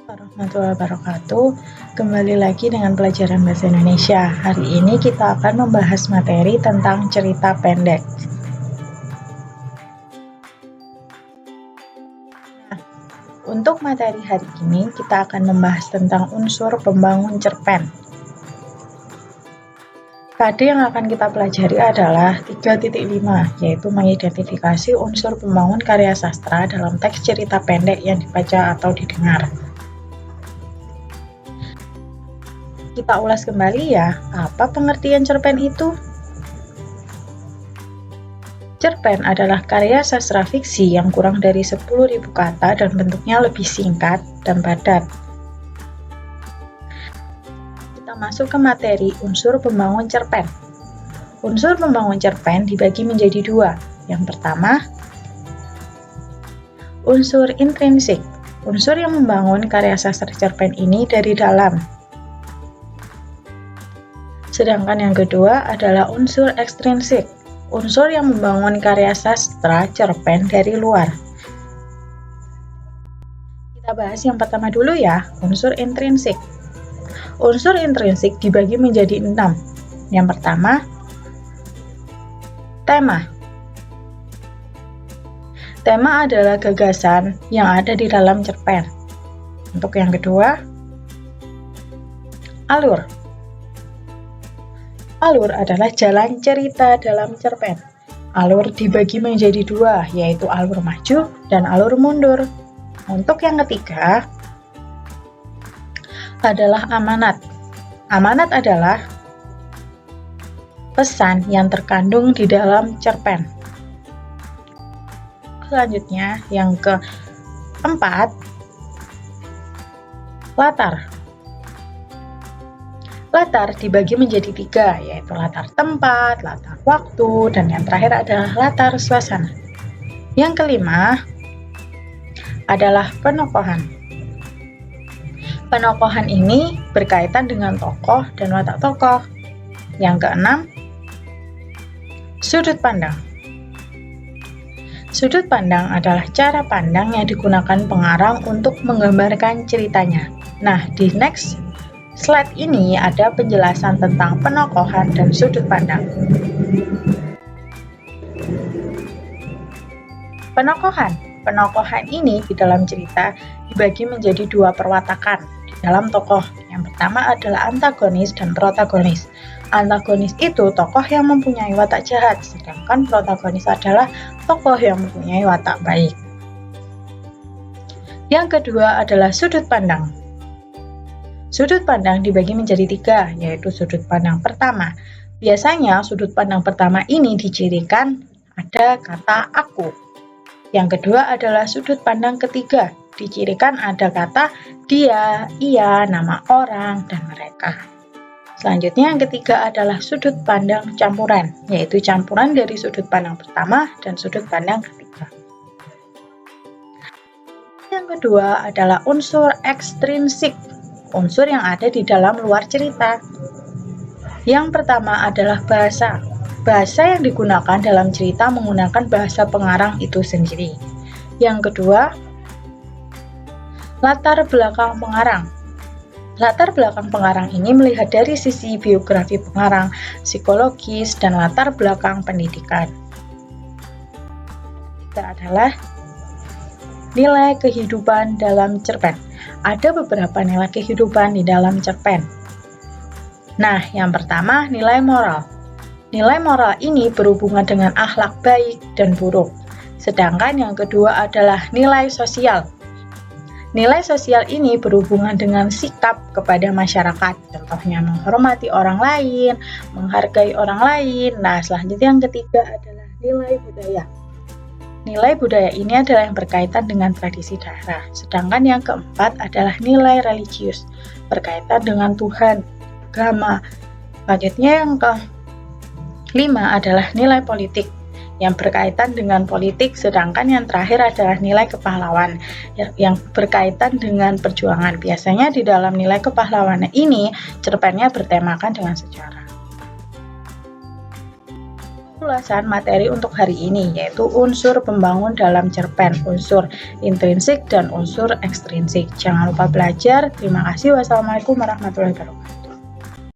Warahmatullahi wabarakatuh. Kembali lagi dengan pelajaran bahasa Indonesia. Hari ini kita akan membahas materi tentang cerita pendek. Nah, untuk materi hari ini kita akan membahas tentang unsur pembangun cerpen. Tadi yang akan kita pelajari adalah 3.5, yaitu mengidentifikasi unsur pembangun karya sastra dalam teks cerita pendek yang dibaca atau didengar. Kita ulas kembali ya, apa pengertian cerpen itu? Cerpen adalah karya sastra fiksi yang kurang dari 10.000 kata dan bentuknya lebih singkat dan padat. Kita masuk ke materi unsur pembangun cerpen. Unsur pembangun cerpen dibagi menjadi dua. Yang pertama, unsur intrinsik. Unsur yang membangun karya sastra cerpen ini dari dalam. Sedangkan yang kedua adalah unsur ekstrinsik. Unsur yang membangun karya sastra cerpen dari luar. Kita bahas yang pertama dulu ya, unsur intrinsik. Unsur intrinsik dibagi menjadi 6. Yang pertama, tema. Tema adalah gagasan yang ada di dalam cerpen. Untuk yang kedua, alur. Alur adalah jalan cerita dalam cerpen. Alur dibagi menjadi dua, yaitu alur maju dan alur mundur. Untuk yang ketiga adalah amanat. Amanat adalah pesan yang terkandung di dalam cerpen. Selanjutnya, yang keempat, latar. Latar dibagi menjadi 3, yaitu latar tempat, latar waktu, dan yang terakhir adalah latar suasana. Yang kelima adalah penokohan. Penokohan ini berkaitan dengan tokoh dan watak tokoh. Yang keenam, sudut pandang. Sudut pandang adalah cara pandang yang digunakan pengarang untuk menggambarkan ceritanya. Nah, di next slide ini ada penjelasan tentang penokohan dan sudut pandang. Penokohan ini di dalam cerita dibagi menjadi dua perwatakan di dalam tokoh. Yang pertama adalah antagonis dan protagonis. Antagonis itu tokoh yang mempunyai watak jahat, sedangkan protagonis adalah tokoh yang mempunyai watak baik. Yang kedua adalah sudut pandang. Sudut pandang dibagi menjadi 3, yaitu sudut pandang pertama. Biasanya sudut pandang pertama ini dicirikan ada kata aku. Yang kedua adalah sudut pandang ketiga, dicirikan ada kata dia, ia, nama orang, dan mereka. Selanjutnya yang ketiga adalah sudut pandang campuran, yaitu campuran dari sudut pandang pertama dan sudut pandang ketiga. Yang kedua adalah unsur ekstrinsik. Unsur yang ada di dalam luar cerita. Yang pertama adalah bahasa. Bahasa yang digunakan dalam cerita menggunakan bahasa pengarang itu sendiri. Yang kedua, latar belakang pengarang. Latar belakang pengarang ini melihat dari sisi biografi pengarang, psikologis, dan latar belakang pendidikan. Ketiga adalah nilai kehidupan dalam cerpen. Ada beberapa nilai kehidupan di dalam cerpen. Nah, yang pertama nilai moral. Nilai moral ini berhubungan dengan akhlak baik dan buruk. Sedangkan yang kedua adalah nilai sosial. Nilai sosial ini berhubungan dengan sikap kepada masyarakat. Contohnya menghormati orang lain, menghargai orang lain. Nah, selanjutnya yang ketiga adalah nilai budaya. Nilai budaya ini adalah yang berkaitan dengan tradisi daerah. Sedangkan yang keempat adalah nilai religius, berkaitan dengan Tuhan, agama. Selanjutnya yang kelima adalah nilai politik, yang berkaitan dengan politik. Sedangkan yang terakhir adalah nilai kepahlawan, yang berkaitan dengan perjuangan. Biasanya di dalam nilai kepahlawanan ini, cerpennya bertemakan dengan sejarah. ulasan materi untuk hari ini, yaitu unsur pembangun dalam cerpen, unsur intrinsik dan unsur ekstrinsik. Jangan lupa belajar. Terima kasih. Wassalamualaikum warahmatullahi wabarakatuh.